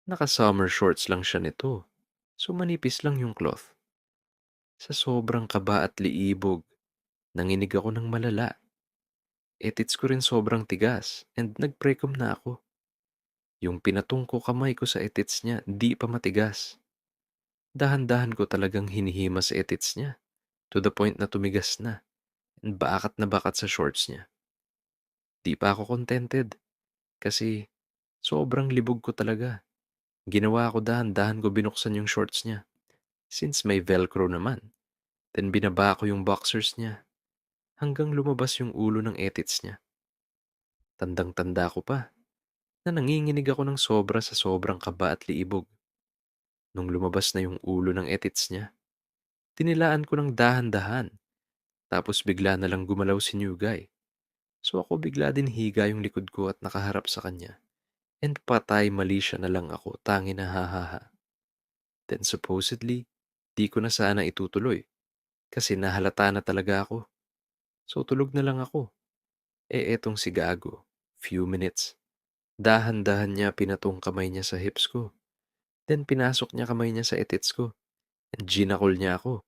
Naka-summer shorts lang siya nito. So manipis lang yung cloth. Sa sobrang kaba at liibog, nanginig ako ng malala. Etits ko rin sobrang tigas and nag-precom na ako. Yung pinatong ko kamay ko sa etits niya, di pa matigas. Dahan-dahan ko talagang hinihima sa etits niya to the point na tumigas na and bakat na bakat sa shorts niya. Di pa ako contented kasi sobrang libog ko talaga. Ginawa ko dahan-dahan ko binuksan yung shorts niya. Since may velcro naman, then binaba ko yung boxers niya hanggang lumabas yung ulo ng etits niya. Tandang-tanda ko pa na nanginginig ako ng sobra sa sobrang kaba at liibog. Nung lumabas na yung ulo ng etits niya, tinilaan ko ng dahan-dahan tapos bigla na lang gumalaw si New Guy. So ako bigla din higa yung likod ko at nakaharap sa kanya. And patay mali siya na lang ako, tangi na hahaha. Then supposedly, di ko na sana itutuloy kasi nahalata na talaga ako. So tulog na lang ako. Etong si Gago, few minutes. Dahan-dahan niya pinatong kamay niya sa hips ko. Then pinasok niya kamay niya sa etits ko. And ginakol niya ako.